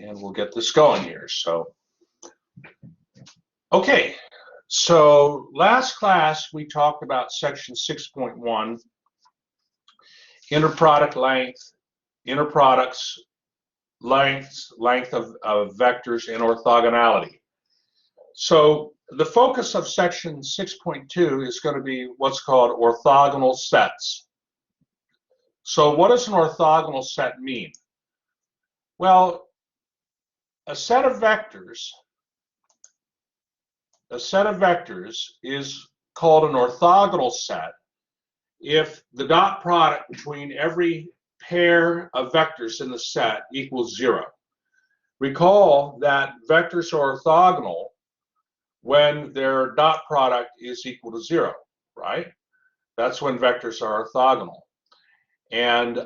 And we'll get this going here. So, okay. So last class we talked about section 6.1, inner product length, inner products, length of vectors, and orthogonality. So the focus of section 6.2 is going to be what's called orthogonal sets. So what does an orthogonal set mean? Well, a set of vectors is called an orthogonal set if the dot product between every pair of vectors in the set equals 0. Recall that vectors are orthogonal when their dot product is equal to 0, right? That's when vectors are orthogonal. And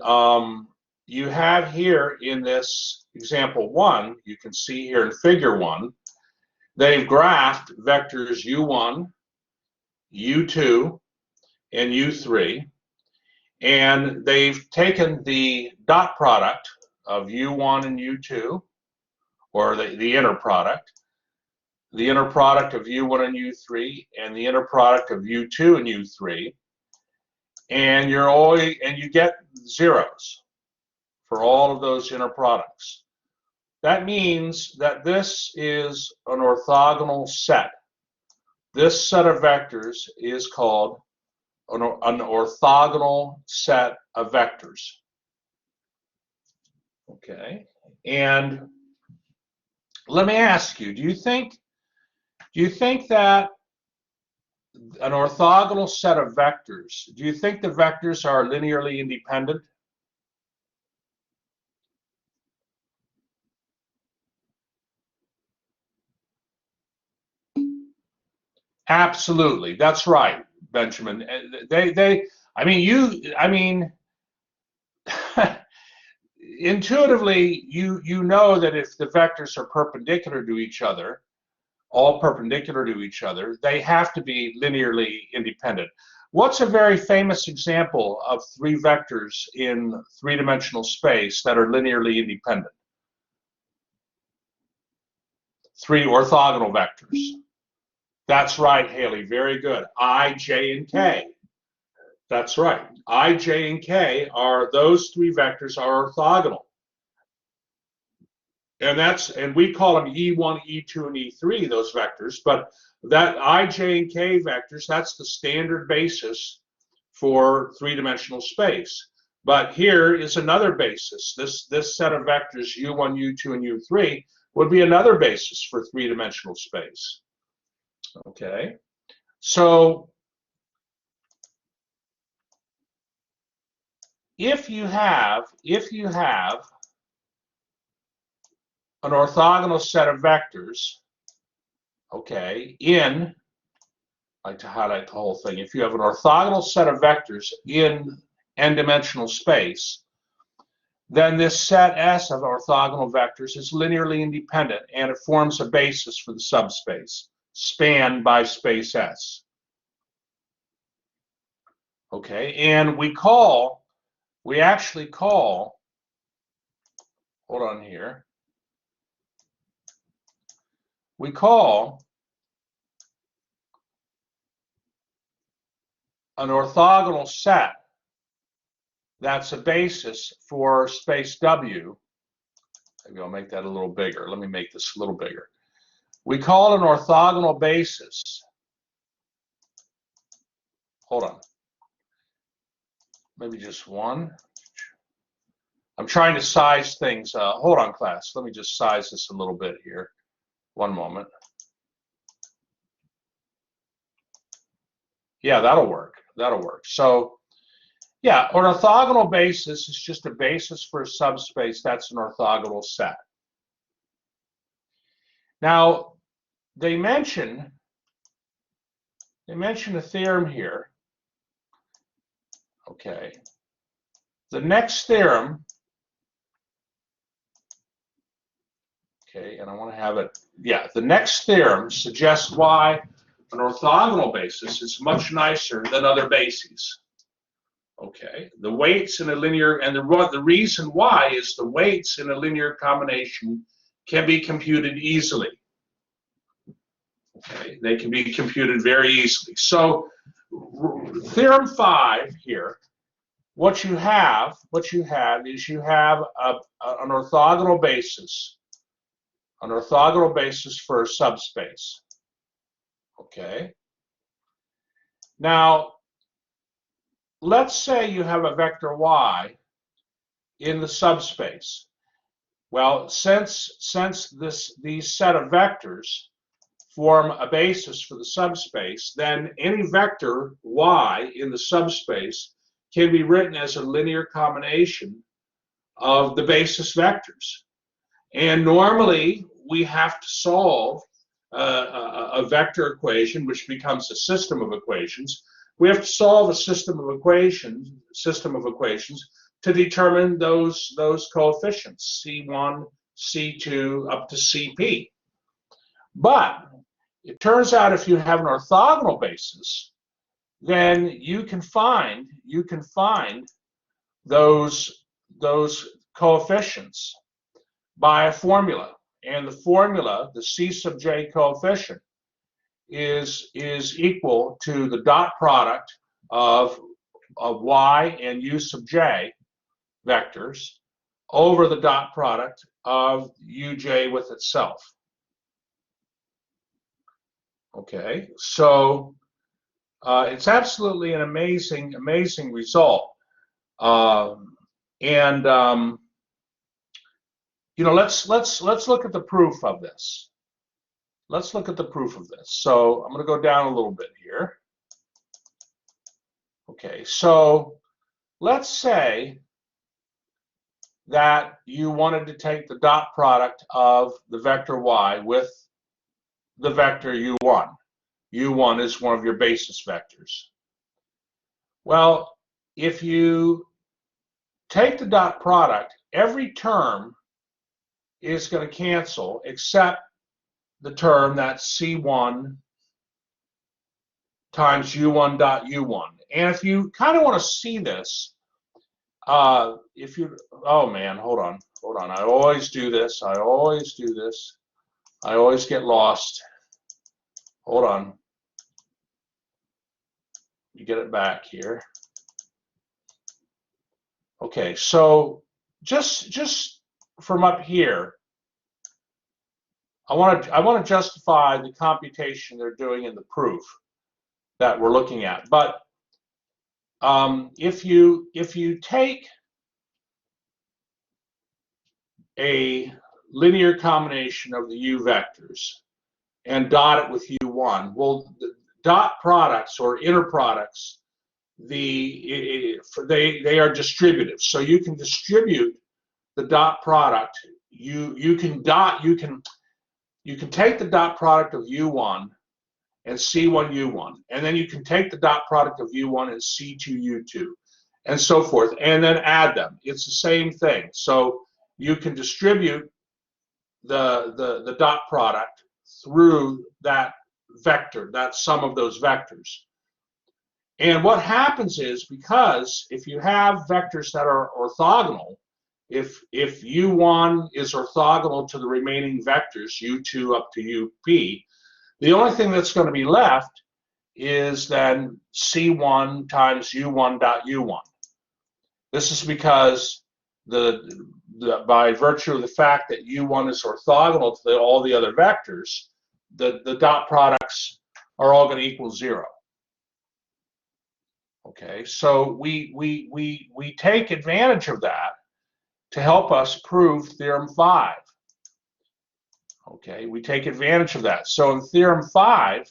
you have here in this example 1, you can see here in figure 1, they've graphed vectors u1, u2, and u3, and they've taken the dot product of u1 and u2, or the inner product of u1 and u3, and the inner product of u2 and u3, and you get zeros for all of those inner products. That means that this is an orthogonal set. This set of vectors is called an orthogonal set of vectors. Okay, and let me ask you, do you think that an orthogonal set of vectors, do you think the vectors are linearly independent? Absolutely, that's right, Benjamin. Intuitively, you know that if the vectors are perpendicular to each other, all perpendicular to each other, they have to be linearly independent. What's a very famous example of three vectors in three-dimensional space that are linearly independent? Three orthogonal vectors. That's right, Haley. Very good. I, J, and K. That's right. I, J, and K are those three vectors are orthogonal. And we call them E1, E2, and E3, those vectors, but that I, J, and K vectors, that's the standard basis for three-dimensional space. But here is another basis. This set of vectors, U1, U2, and U3, would be another basis for three-dimensional space. Okay, so if you have an orthogonal set of vectors, okay, I like to highlight the whole thing. If you have an orthogonal set of vectors in n-dimensional space, then this set S of orthogonal vectors is linearly independent, and it forms a basis for the subspace spanned by space S. Okay, and we actually call, hold on here, we call an orthogonal set that's a basis for space W. Maybe I'll make that a little bigger. Let me make this a little bigger. We call an orthogonal basis, hold on, maybe just one. I'm trying to size things. Hold on, class. Let me just size this a little bit here. One moment. Yeah, that'll work. That'll work. So, yeah, an orthogonal basis is just a basis for a subspace that's an orthogonal set. Now, they mention a theorem here. Okay. The next theorem, okay, and I want to have it, yeah, the next theorem suggests why an orthogonal basis is much nicer than other bases. Okay, the weights in a linear, and the reason why is the weights in a linear combination can be computed easily. Okay, they can be computed very easily. So theorem 5 here, what you have is you have an orthogonal basis for a subspace. Okay. Now, let's say you have a vector y in the subspace. Well, since these set of vectors form a basis for the subspace, then any vector y in the subspace can be written as a linear combination of the basis vectors. And normally we have to solve a vector equation, which becomes a system of equations. We have to solve a system of equations to determine those coefficients, C1, C2, up to Cp. But it turns out if you have an orthogonal basis, then you can find those coefficients by a formula. And the formula, the C sub j coefficient, is equal to the dot product of y and u sub j vectors over the dot product of uj with itself. Okay, so it's absolutely an amazing result. You know, let's look at the proof of this. Let's look at the proof of this. So I'm going to go down a little bit here. Okay, so let's say that you wanted to take the dot product of the vector y with the vector u1. u1 is one of your basis vectors. Well, if you take the dot product, every term is going to cancel except the term that's C1 times u1 dot u1. And if you kind of want to see this, if you, oh man, hold on. I always do this. I always get lost. Hold on. You get it back here. Okay, so just from up here, I want to justify the computation they're doing in the proof that we're looking at. But if you take a linear combination of the u vectors and dot it with u1, well, the dot products or inner products, they are distributive. So you can distribute the dot product. You can take the dot product of u1 and C1 u1, and then you can take the dot product of u1 and C2 u2, and so forth, and then add them. It's the same thing. So you can distribute the dot product through that vector, that sum of those vectors. And what happens is, because if you have vectors that are orthogonal, if u1 is orthogonal to the remaining vectors, u2 up to up, the only thing that's going to be left is then C1 times u1 dot u1. This is because by virtue of the fact that u1 is orthogonal to all the other vectors, the dot products are all going to equal 0. Okay, so we take advantage of that to help us prove theorem 5. Okay, we take advantage of that. So in theorem 5,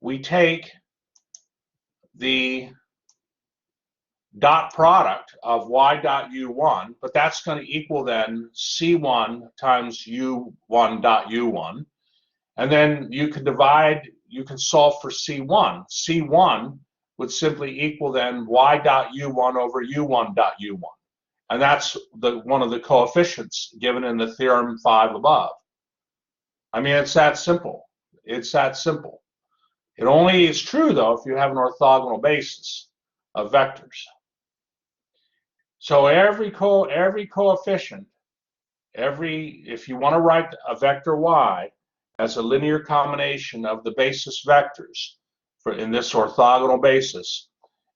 we take the dot product of y dot u1, but that's going to equal then C1 times u1 dot u1. And then you can solve for C1. C1 would simply equal then y dot u1 over u1 dot u1. And that's one of the coefficients given in the theorem 5 above. I mean, it's that simple. It's that simple. It only is true, though, if you have an orthogonal basis of vectors. So every coefficient if you want to write a vector y as a linear combination of the basis vectors in this orthogonal basis,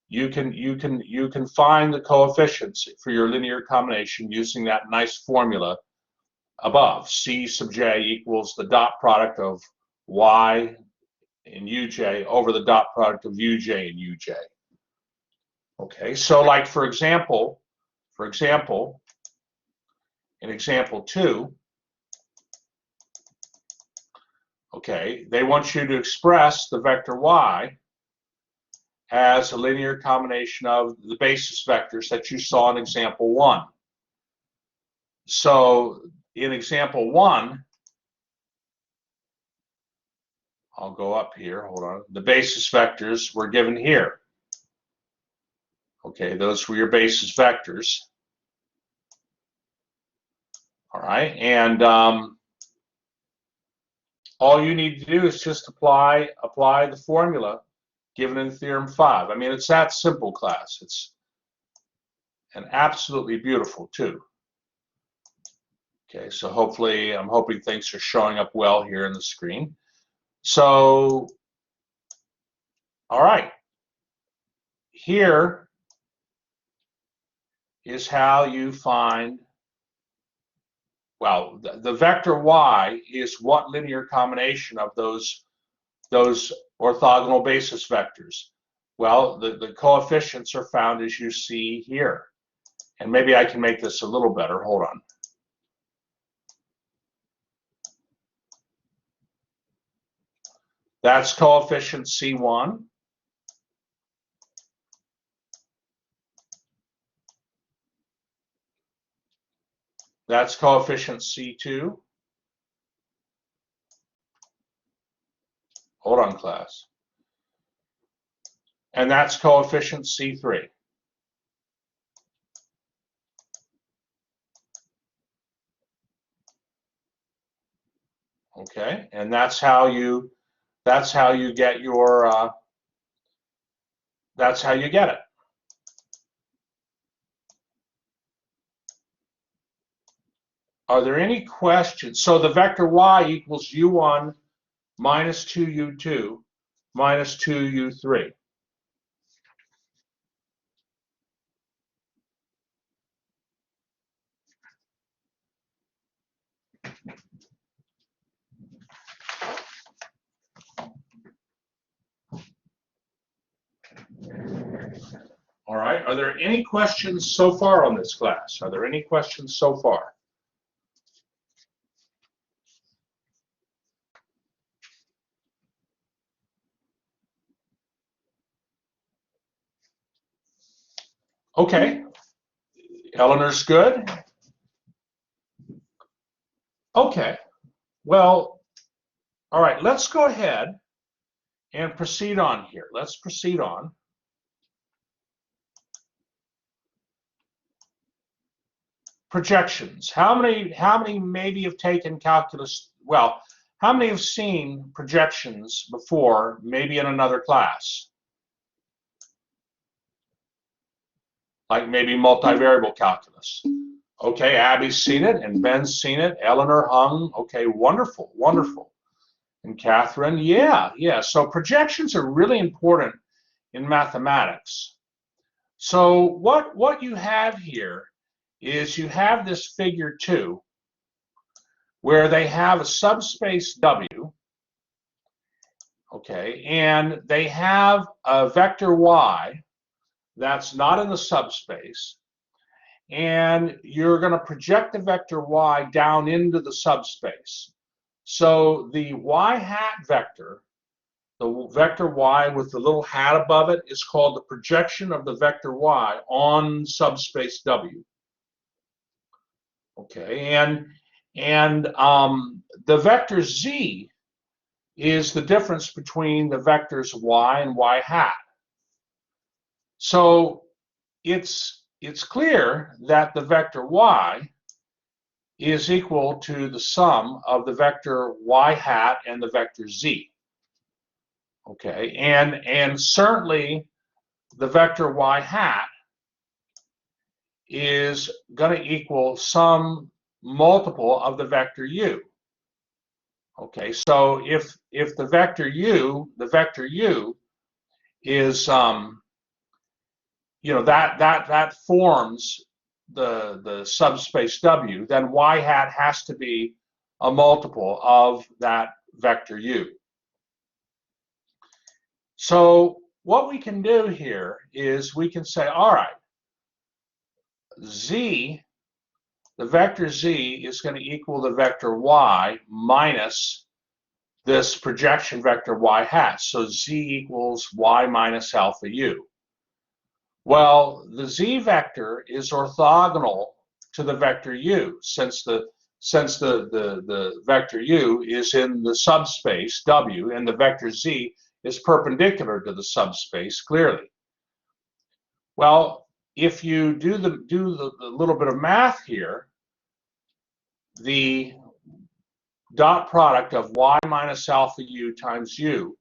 you can find the coefficients for your linear combination using that nice formula above. C sub j equals the dot product of y and uj over the dot product of uj and uj. Okay, so like for example, in example 2, okay, they want you to express the vector y as a linear combination of the basis vectors that you saw in example 1. So in example 1, I'll go up here, hold on. The basis vectors were given here. Okay, those were your basis vectors. All right, and all you need to do is just apply the formula given in Theorem 5. I mean, it's that simple, class. It's and absolutely beautiful, too. Okay, so hopefully, I'm hoping things are showing up well here in the screen. So, all right. Here is how you find, well, the vector y is what linear combination of those orthogonal basis vectors? Well, the coefficients are found as you see here. And maybe I can make this a little better. Hold on. That's coefficient C1. That's coefficient C2. Hold on, class. And that's coefficient C3. Okay, and that's how you get your that's how you get it. Are there any questions? So the vector y equals u1 minus 2u2 minus 2u3. All right, are there any questions so far on this class? Are there any questions so far? Okay, Eleanor's good. Okay, well, all right, let's go ahead and proceed on here. Let's proceed on. Projections. How many maybe have taken calculus? Well, how many have seen projections before, maybe in another class? Like maybe multivariable calculus. Okay, Abby's seen it, and Ben's seen it. Eleanor hung. Okay, wonderful, wonderful. And Catherine, yeah. So projections are really important in mathematics. So what you have here is you have this figure 2 where they have a subspace W, okay, and they have a vector Y that's not in the subspace, and you're going to project the vector Y down into the subspace. So the Y hat vector, the vector Y with the little hat above it, is called the projection of the vector Y on subspace W. Okay, and the vector Z is the difference between the vectors Y and Y hat. So it's clear that the vector Y is equal to the sum of the vector Y hat and the vector Z. Okay, and certainly the vector Y hat is going to equal some multiple of the vector u. Okay, so if the vector u is that forms the subspace W, then y hat has to be a multiple of that vector u. So what we can do here is we can say, all right, z, the vector z is going to equal the vector y minus this projection vector y hat. So z equals y minus alpha u. Well, the z vector is orthogonal to the vector u, since the vector u is in the subspace W and the vector z is perpendicular to the subspace clearly. Well, if you do the little bit of math here, the dot product of y minus alpha u times u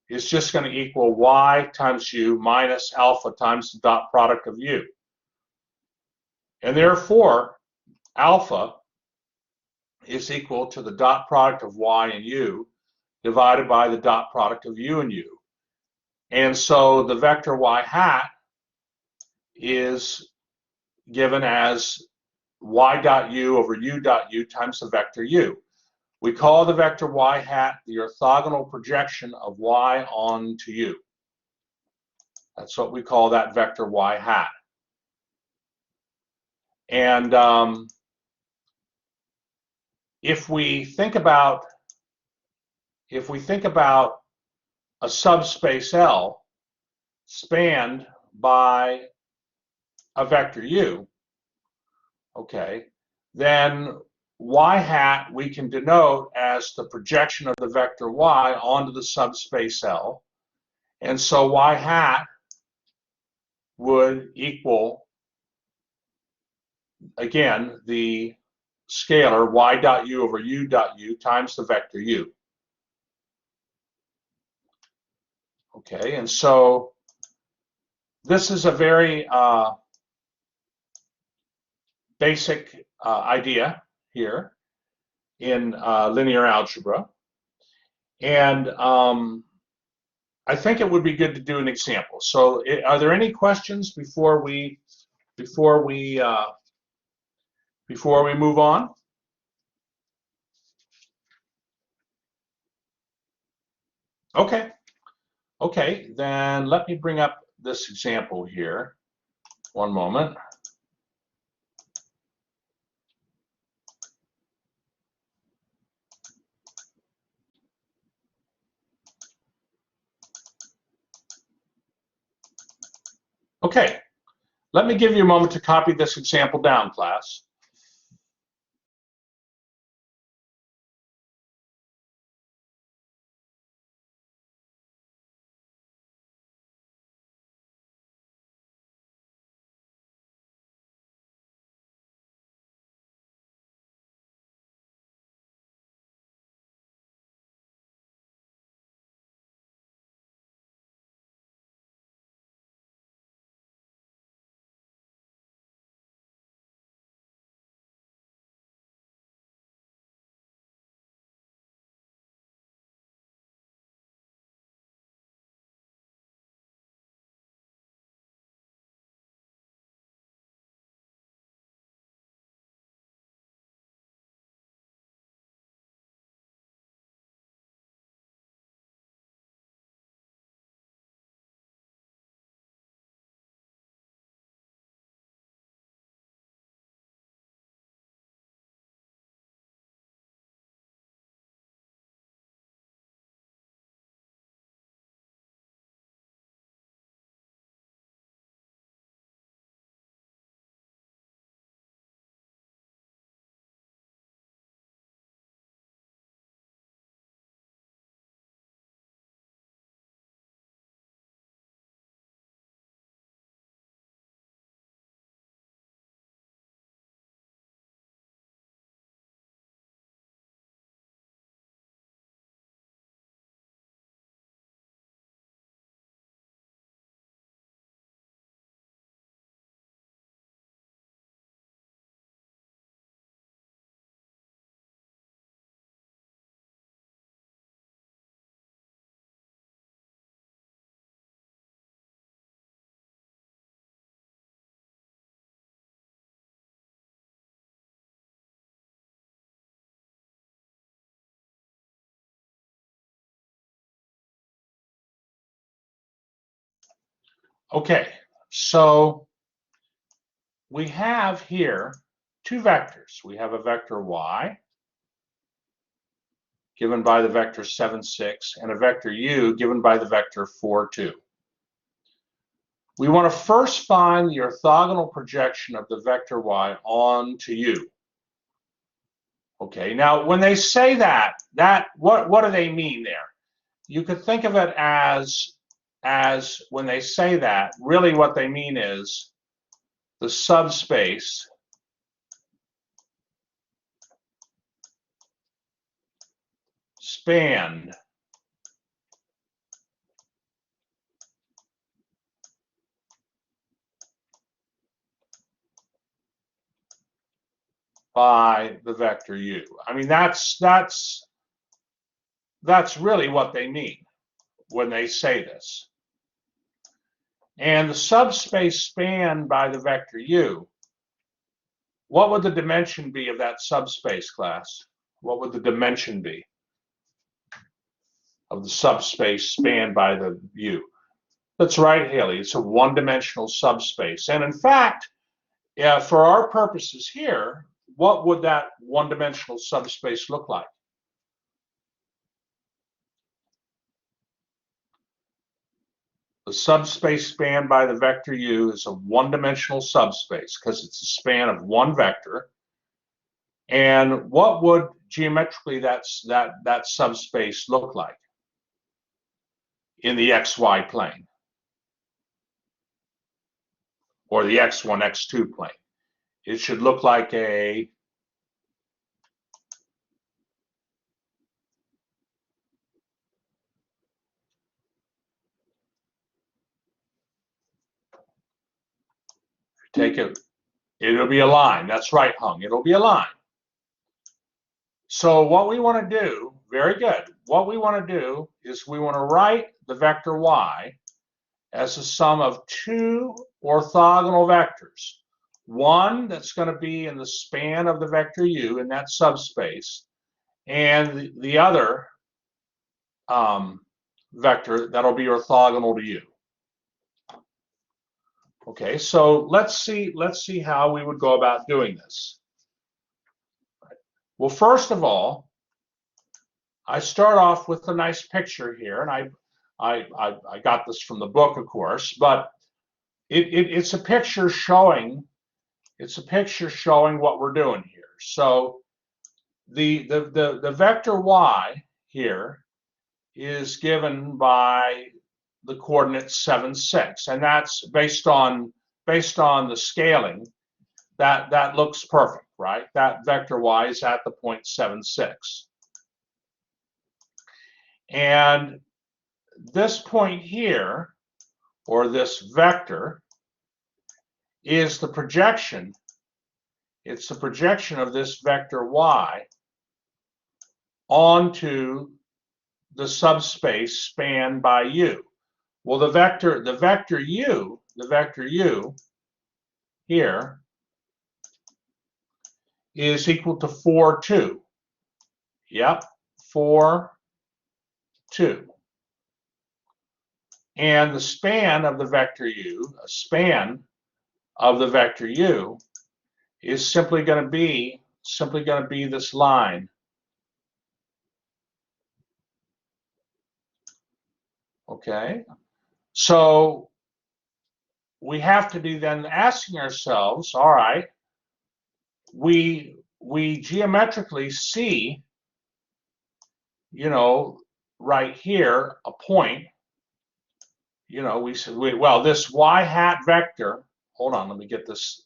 is just going to equal y times u minus alpha times the dot product of u. And therefore, alpha is equal to the dot product of y and u divided by the dot product of u and u. And so the vector y hat is given as y dot u over u dot u times the vector u. We call the vector y hat the orthogonal projection of y onto u. That's what we call that vector y hat. And if we think about a subspace L spanned by a vector u, okay, then y hat we can denote as the projection of the vector y onto the subspace L. And so y hat would equal, again, the scalar y dot u over u dot u times the vector u. Okay, and so this is a very basic idea here in linear algebra. And I think it would be good to do an example. So are there any questions before we move on? Okay. Okay, then let me bring up this example here. One moment. Okay, let me give you a moment to copy this example down, class. Okay, so we have here two vectors. We have a vector y, given by the vector 7, 6, and a vector u, given by the vector 4, 2. We want to first find the orthogonal projection of the vector y onto u. Okay, now when they say that what do they mean there? You could think of it as when they say that, really what they mean is the subspace spanned by the vector u. I mean, that's really what they mean when they say this. And the subspace spanned by the vector u, what would the dimension be of that subspace, class? What would the dimension be of the subspace spanned by the u? That's right, Haley. It's a one-dimensional subspace. And in fact, for our purposes here, what would that one-dimensional subspace look like? The subspace spanned by the vector u is a one-dimensional subspace because it's a span of one vector. And what would geometrically that subspace look like in the xy plane or the x1, x2 plane? It should look like a take it. It'll be a line. That's right, Hung. It'll be a line. So what we want to do, very good. What we want to do is we want to write the vector y as a sum of two orthogonal vectors. One that's going to be in the span of the vector u in that subspace, and the other vector that'll be orthogonal to u. Okay, so let's see how we would go about doing this. Well, first of all, I start off with a nice picture here, and I got this from the book, of course, but it's a picture showing what we're doing here. So the vector y here is given by the coordinate 7, 6, and that's based on the scaling. That looks perfect, right? That vector y is at the point 7, 6. And this point here, or this vector, is the projection. It's the projection of this vector y onto the subspace spanned by u. Well, the vector u here is equal to 4, 2. Yep, 4, 2. And the span of the vector u, is simply going to be this line. Okay, so we have to be then asking ourselves, all right, we geometrically see, right here, a point. We said, well, this y hat vector, hold on, let me get this.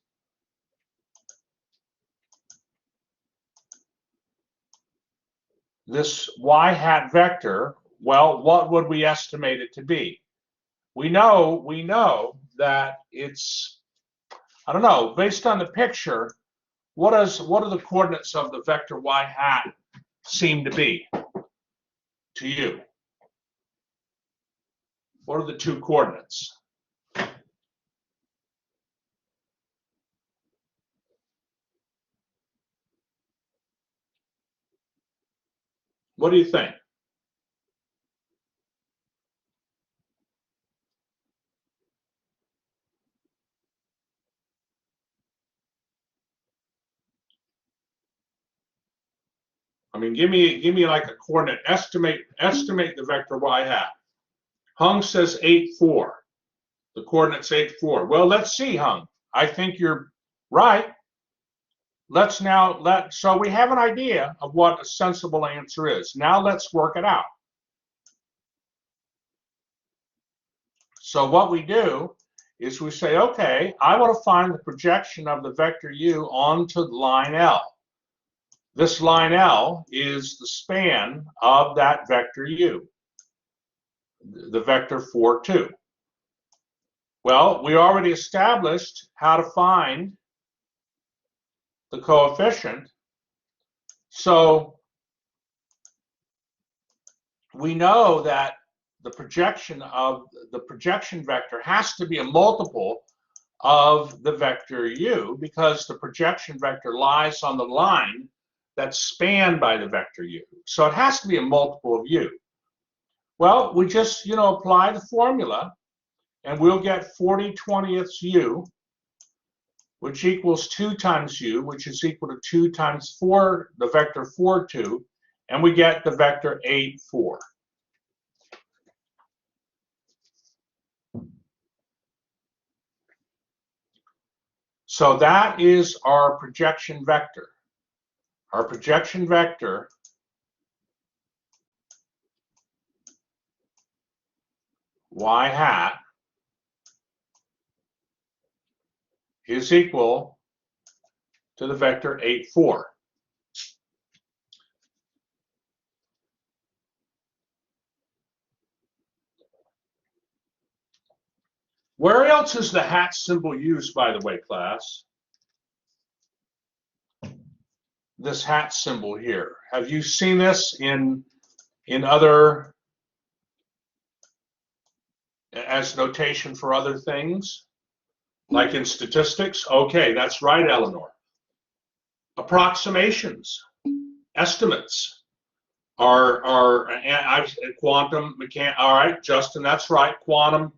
This y hat vector, well, what would we estimate it to be? We know that it's, I don't know, based on the picture, what are the coordinates of the vector y hat seem to be to you? What are the two coordinates? What do you think? I mean, give me like a coordinate. Estimate the vector y hat. Hung says 8, 4. The coordinate's 8, 4. Well, let's see, Hung. I think you're right. Let's now so we have an idea of what a sensible answer is. Now let's work it out. So what we do is we say, okay, I want to find the projection of the vector u onto line L. This line L is the span of that vector u, the vector 4, 2. Well, we already established how to find the coefficient. So we know that the projection vector has to be a multiple of the vector u, because the projection vector lies on the line that's spanned by the vector u. So it has to be a multiple of u. Well, we just, apply the formula, and we'll get 40/20 u, which equals 2 times u, which is equal to 2 times 4, the vector 4, 2, and we get the vector 8, 4. So that is our projection vector. Our projection vector y hat is equal to the vector 8, 4. Where else is the hat symbol used, by the way, class? This hat symbol here. Have you seen this in other, as notation for other things, like in statistics? Okay, that's right, Eleanor. Approximations, estimates are quantum mechanics. All right, Justin, that's right, quantum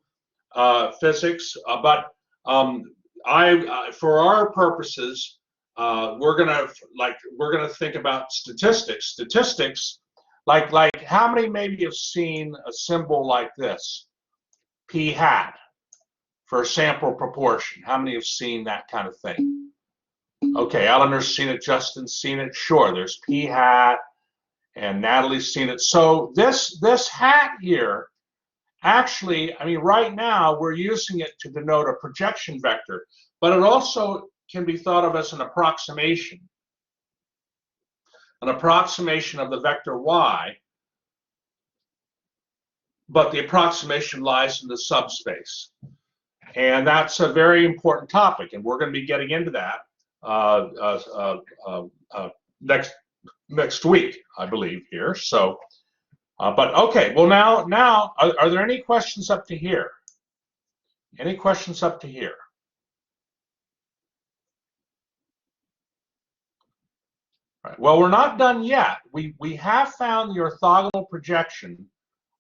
physics. But for our purposes, we're gonna think about statistics. Statistics, like how many maybe have seen a symbol like this, p hat, for sample proportion? How many have seen that kind of thing? Okay, Eleanor's seen it, Justin's seen it. Sure, there's p hat, and Natalie's seen it. So this hat here, actually, I mean, right now we're using it to denote a projection vector, but it also can be thought of as an approximation of the vector y, but the approximation lies in the subspace. And that's a very important topic, and we're going to be getting into that next week, I believe, here. So, but okay, well now, are there any questions up to here? Any questions up to here? Right. Well, we're not done yet. We have found the orthogonal projection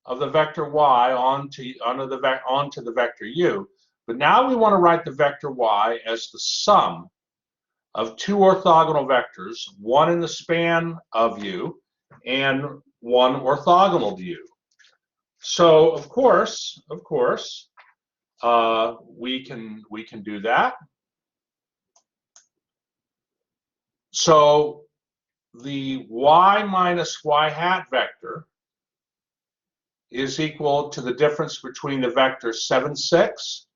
of the vector y onto the vector u, but now we want to write the vector y as the sum of two orthogonal vectors, one in the span of u and one orthogonal to u. So of course, we can do that. So the y minus y hat vector is equal to the difference between the vector 7, 6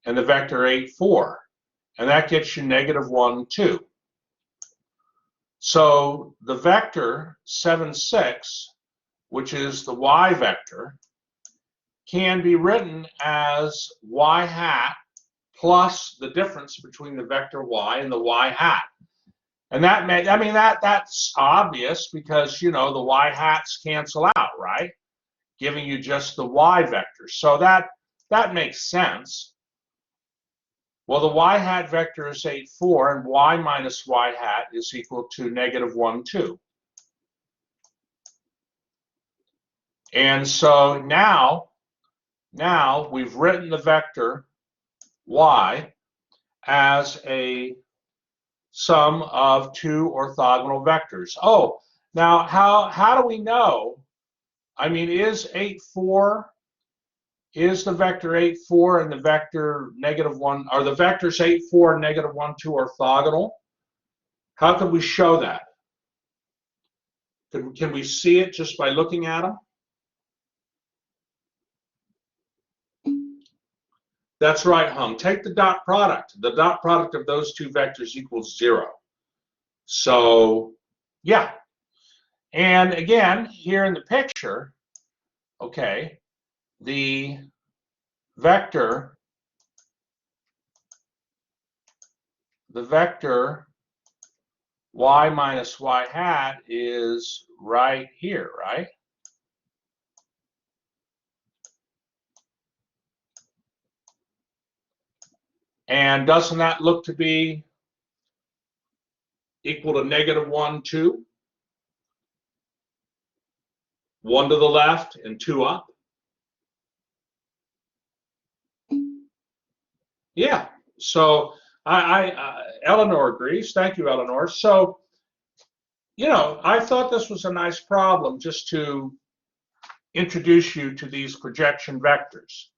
and the vector 8, 4. And that gets you -1, 2. So the vector 7, 6, which is the y vector, can be written as y hat plus the difference between the vector y and the y hat. And that that's obvious, because the y hats cancel out, right? Giving you just the y vector. So that makes sense. Well, the y hat vector is 8, 4, and y minus y hat is equal to -1, 2. And so now we've written the vector y as a sum of two orthogonal vectors. Oh, Now, how do we know? I mean, is 8, 4, is the vector 8, 4 and the vector -1, are the vectors 8, 4 and -1, 2 orthogonal? How could we show that? Can we see it just by looking at them? That's right, Hung. Take the dot product. The dot product of those two vectors equals 0. So, yeah. And again, here in the picture, okay, the vector y minus y hat is right here, right? And doesn't that look to be equal to -1, 2? 1 to the left and 2 up? Yeah. So Eleanor agrees. Thank you, Eleanor. So, I thought this was a nice problem just to introduce you to these projection vectors.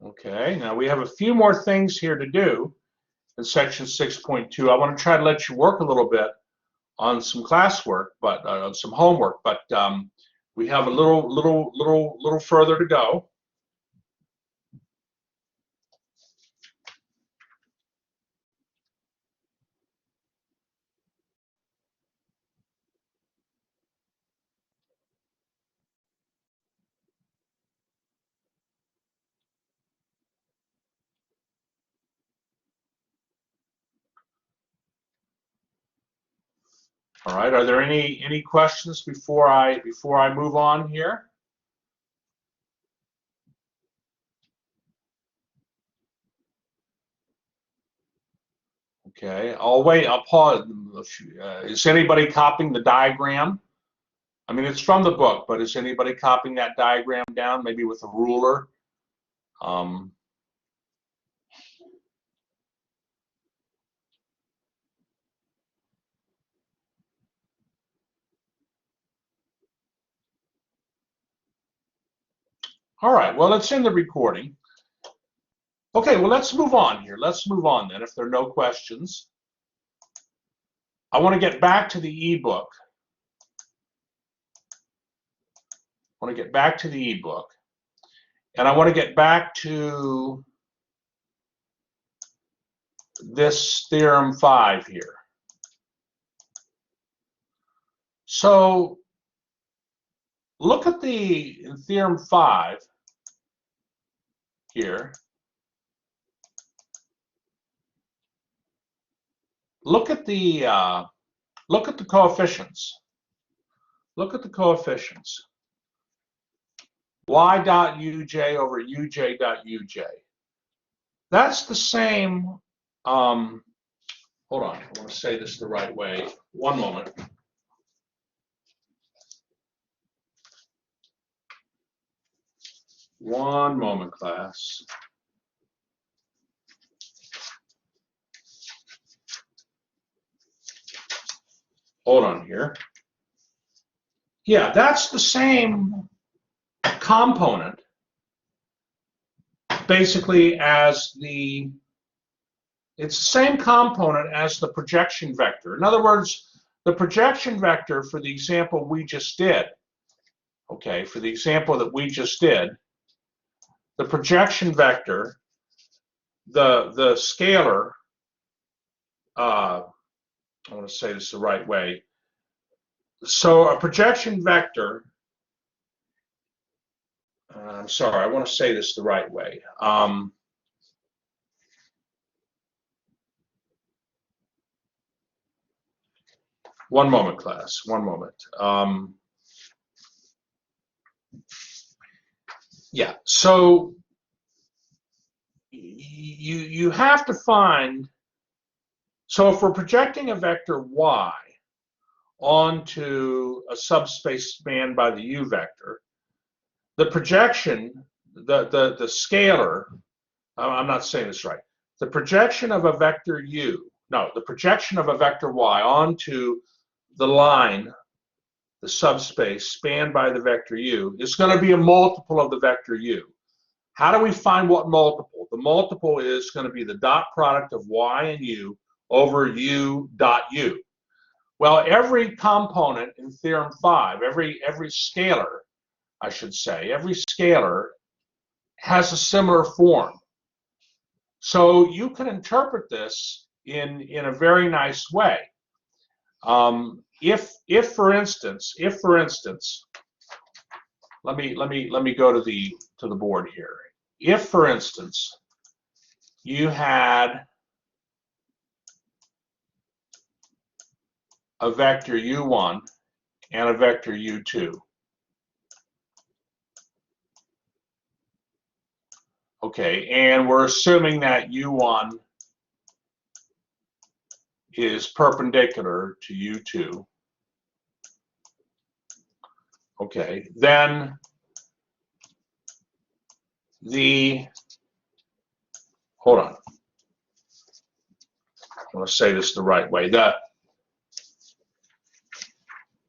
Okay, now we have a few more things here to do in section 6.2. I want to try to let you work a little bit on some classwork, but some homework, but we have a little further to go. All right, are there any questions before I move on here? Okay, I'll wait. I'll pause. Is anybody copying the diagram? I mean, it's from the book, but is anybody copying that diagram down, maybe with a ruler? All right, well, it's in the recording. Okay, well, let's move on here. Let's move on then, if there are no questions. I want to get back to the ebook. I want to get back to the ebook. And I want to get back to this theorem 5 here. So look at the theorem 5 here. Look at the coefficients. Look at the coefficients. Y dot uj over uj dot uj. That's the same. Hold on, I want to say this the right way. One moment. One moment, class. Hold on here. Yeah, that's the same component basically as it's the same component as the projection vector. In other words, the projection vector for the example we just did, okay, for the example that we just did, the projection vector, the scalar, I want to say this the right way. So a projection vector, I'm sorry, I want to say this the right way. One moment, class, one moment. Yeah, so you have to find, so if we're projecting a vector y onto a subspace spanned by the u vector, the projection, the scalar, I'm not saying this right, the projection of a vector u, no, the projection of a vector y onto the line, the subspace spanned by the vector u, is going to be a multiple of the vector u. How do we find what multiple? The multiple is going to be the dot product of y and u over u dot u. Well, every component in theorem 5, every scalar, I should say, every scalar has a similar form. So you can interpret this in a very nice way. If for instance, let me go to the board here. If for instance you had a vector u1 and a vector u2. Okay, and we're assuming that u1 is perpendicular to u2. Okay, then hold on. I want to say this the right way.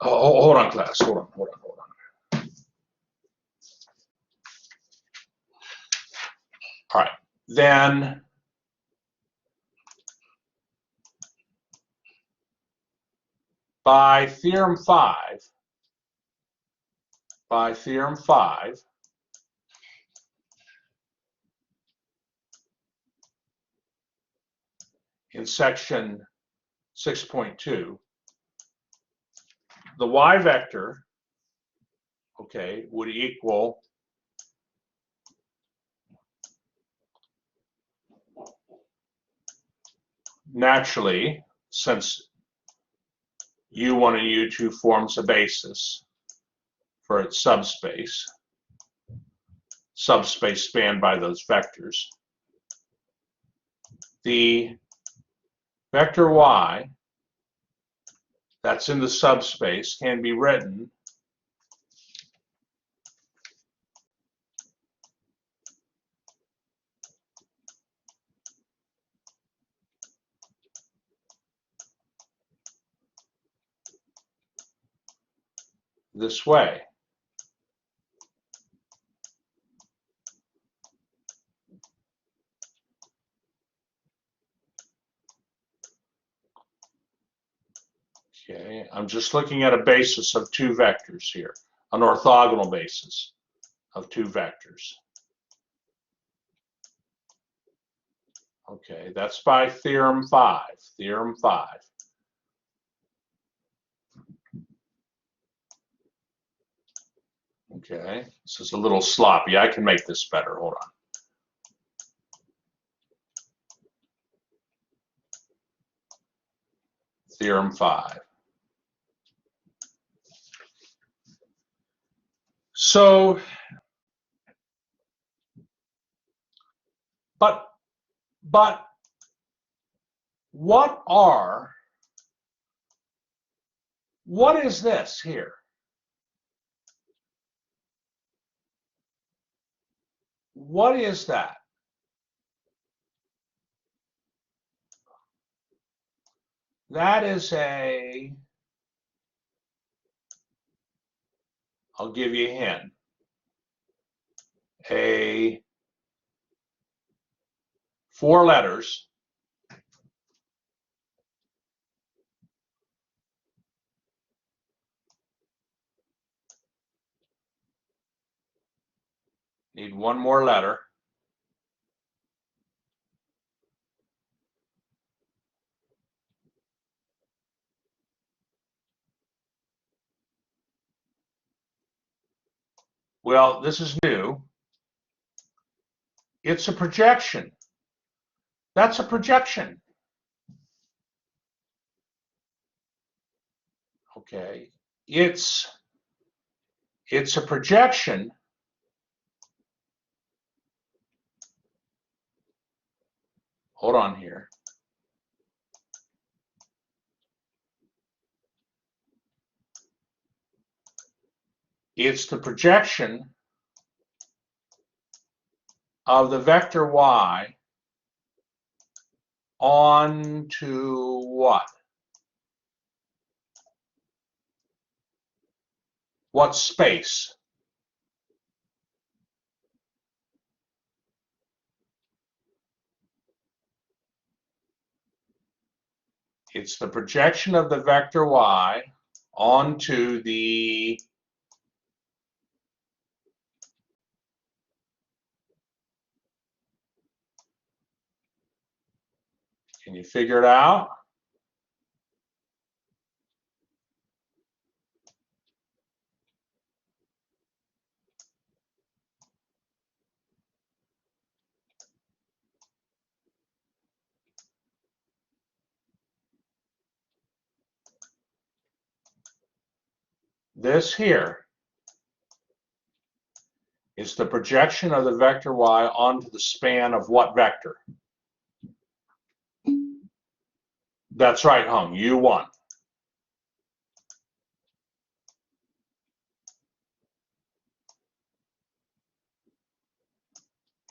Hold on, class. Hold on. All right, then by theorem 5, in section 6.2, the y vector, okay, would equal naturally, since u1 and u2 forms a basis for its subspace spanned by those vectors, the vector y that's in the subspace can be written this way. Okay, I'm just looking at a basis of two vectors here, an orthogonal basis of two vectors. Okay, that's by theorem 5. Okay, this is a little sloppy. I can make this better. Hold on. Theorem 5. So, but what is this here? What is that? That is I'll give you a hint, a 4 letters need one more letter. Well, this is new. It's a projection. That's a projection. Okay. It's a projection hold on here. It's the projection of the vector y onto what? What space? It's the projection of the vector y onto the can you figure it out? This here is the projection of the vector y onto the span of what vector? That's right, Hung, U1.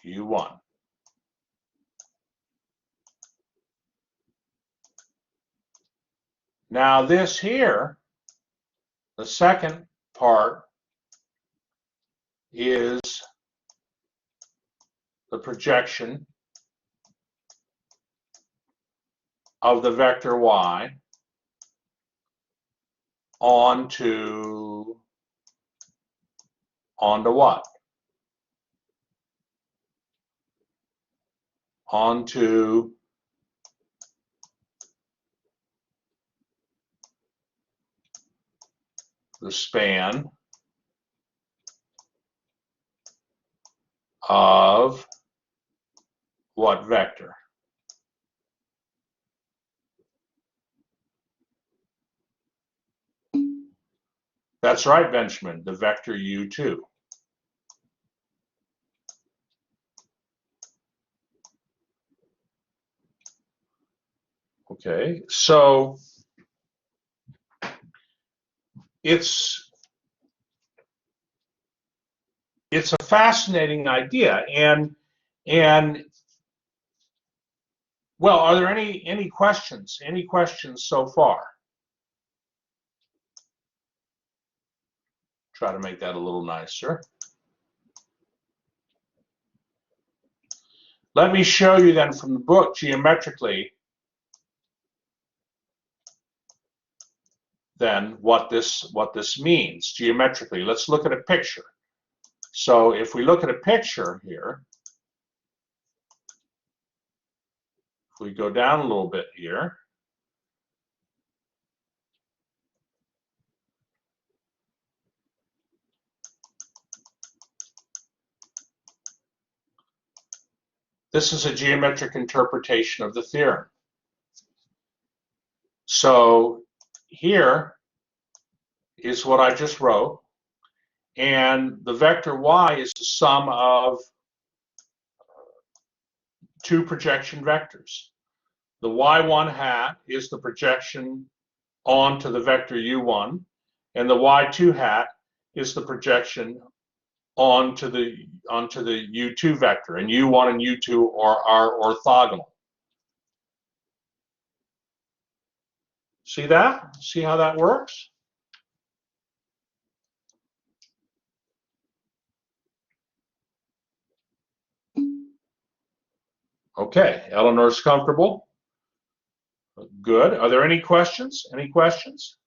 U1. Now this here, the second part, is the projection of the vector y onto what? Onto the span of what vector? That's right, Benjamin, the vector U2. Okay, so it's a fascinating idea, and well, are there any questions? Any questions so far? Try to make that a little nicer. Let me show you then from the book geometrically then what this means geometrically. Let's look at a picture. So if we look at a picture here, if we go down a little bit here, this is a geometric interpretation of the theorem. So here is what I just wrote, and the vector y is the sum of two projection vectors. The y1 hat is the projection onto the vector u1, and the y2 hat is the projection onto the u2 vector, and u1 and u2 are orthogonal. See that? See how that works? Okay, Eleanor's comfortable. Good. Are there any questions? Any questions?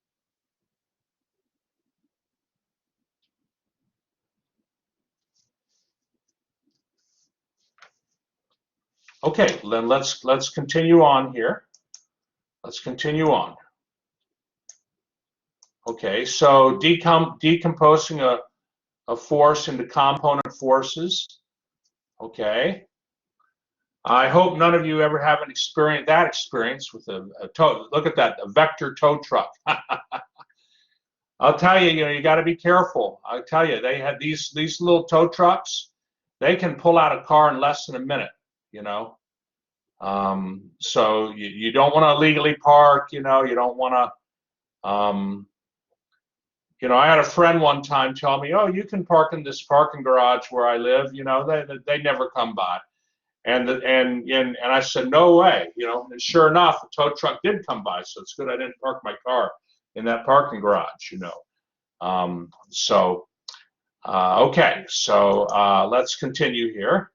Okay, then let's continue on here. Let's continue on. Okay, so decomposing a force into component forces. Okay. I hope none of you ever have that experience with a tow. Look at that, a vector tow truck. I'll tell you, you got to be careful. I'll tell you, they have these little tow trucks. They can pull out a car in less than a minute. So you don't want to illegally park. You don't want to. You know, I had a friend one time tell me, "Oh, you can park in this parking garage where I live." You know, they never come by, and I said, "No way." You know, and sure enough, a tow truck did come by, so it's good I didn't park my car in that parking garage. You know, okay, so let's continue here.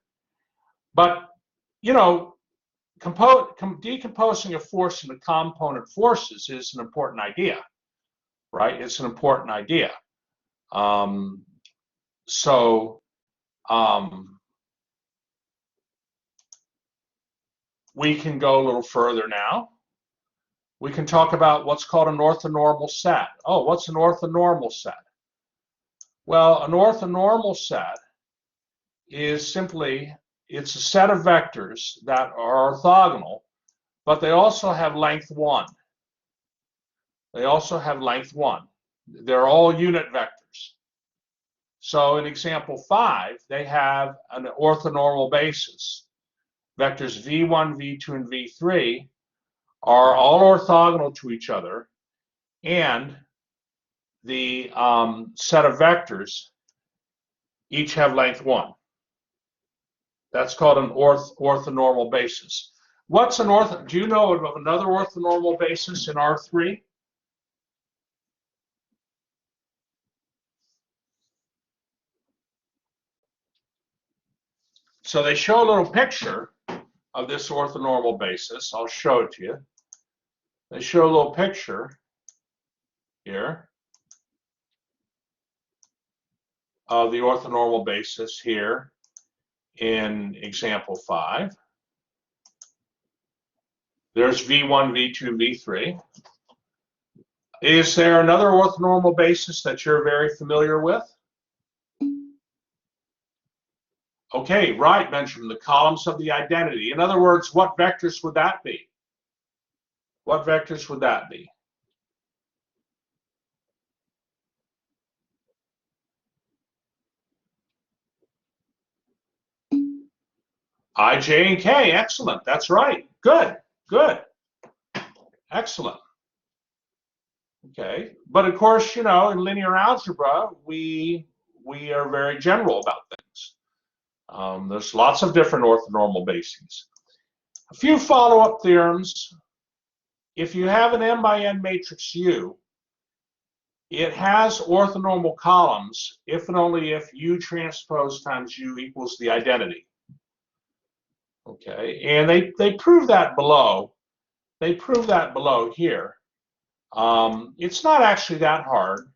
But you know, decomposing a force into component forces is an important idea, right? It's an important idea. Um, so we can go a little further now. We can talk about what's called an orthonormal set. Oh, what's an orthonormal set? Well, an orthonormal set is simply, it's a set of vectors that are orthogonal, but they also have length 1. They also have length 1. They're all unit vectors. So in example 5, they have an orthonormal basis. Vectors v1, v2, and v3 are all orthogonal to each other, and the set of vectors each have length 1. That's called an orthonormal basis. What's an do you know of another orthonormal basis in R3? So they show a little picture of this orthonormal basis. I'll show it to you. They show a little picture here of the orthonormal basis here in example 5. There's v1, v2, v3. Is there another orthonormal basis that you're very familiar with? Okay, right, Benjamin, the columns of the identity. In other words, what vectors would that be? What vectors would that be? I, J, and K. Excellent. That's right. Good. Good. Excellent. Okay. But of course, you know, in linear algebra, we are very general about things. There's lots of different orthonormal bases. A few follow-up theorems. If you have an m by n matrix U, it has orthonormal columns if and only if U transpose times U equals the identity. Okay, and they prove that below. They prove that below here. It's not actually that hard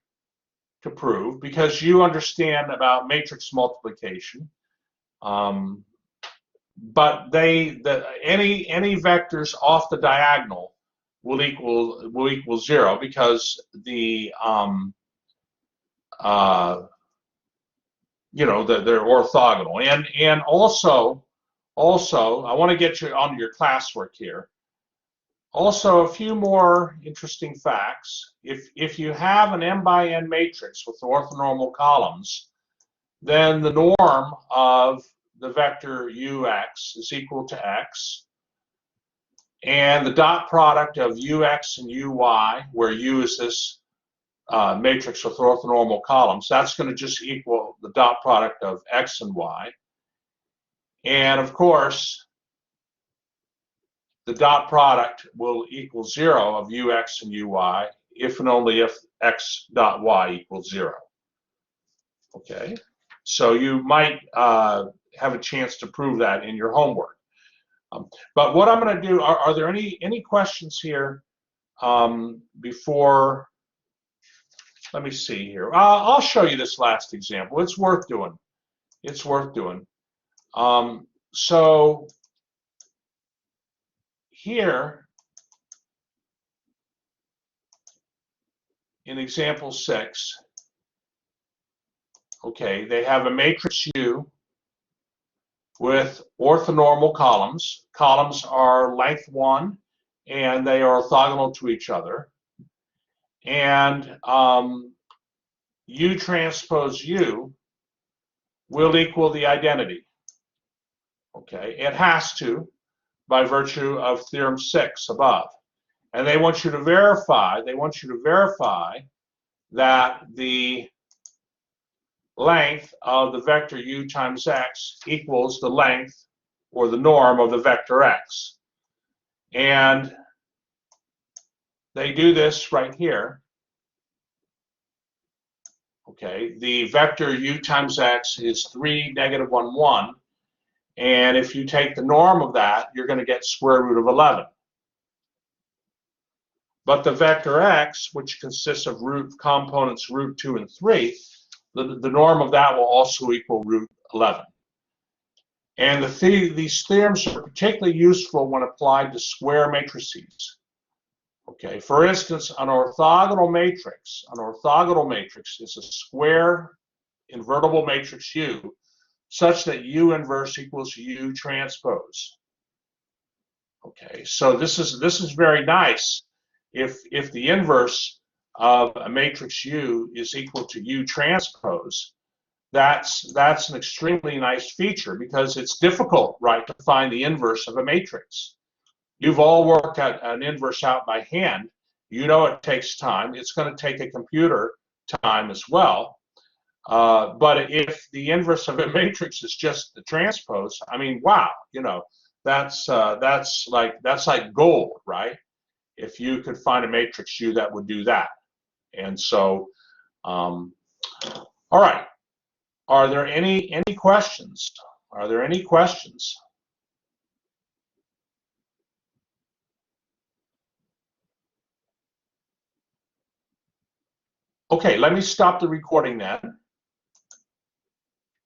to prove because you understand about matrix multiplication. But any vectors off the diagonal will equal 0 because the you know, they're orthogonal. And also I want to get you on your classwork here. Also, a few more interesting facts. If you have an m by n matrix with orthonormal columns, then the norm of the vector ux is equal to x, and the dot product of ux and uy, where u is this matrix with orthonormal columns, that's going to just equal the dot product of x and y. And of course, the dot product will equal 0 of ux and uy if and only if x dot y equals 0. Okay, so you might have a chance to prove that in your homework. But what I'm going to do, are there any questions here before? Let me see here. I'll show you this last example. It's worth doing. It's worth doing. So here in example 6, okay, they have a matrix U with orthonormal columns. Columns are length 1 and they are orthogonal to each other. And U transpose U will equal the identity. Okay, it has to, by virtue of theorem 6 above. And they want you to verify that the length of the vector u times x equals the length or the norm of the vector x. And they do this right here. Okay, the vector u times x is 3, negative 1, 1. And if you take the norm of that, you're going to get square root of 11. But the vector x, which consists of root components root 2 and 3, the norm of that will also equal root 11. And these theorems are particularly useful when applied to square matrices. Okay, for instance, an orthogonal matrix is a square invertible matrix U such that U inverse equals U transpose. Okay, so this is very nice. If the inverse of a matrix U is equal to U transpose, that's an extremely nice feature because it's difficult, right, to find the inverse of a matrix. You've all worked an inverse out by hand. You know it takes time. It's going to take a computer time as well. But if the inverse of a matrix is just the transpose, I mean, wow, you know, that's like gold, right? If you could find a matrix U that would do that. And so, all right. Are there any questions? Are there any questions? Okay, let me stop the recording then.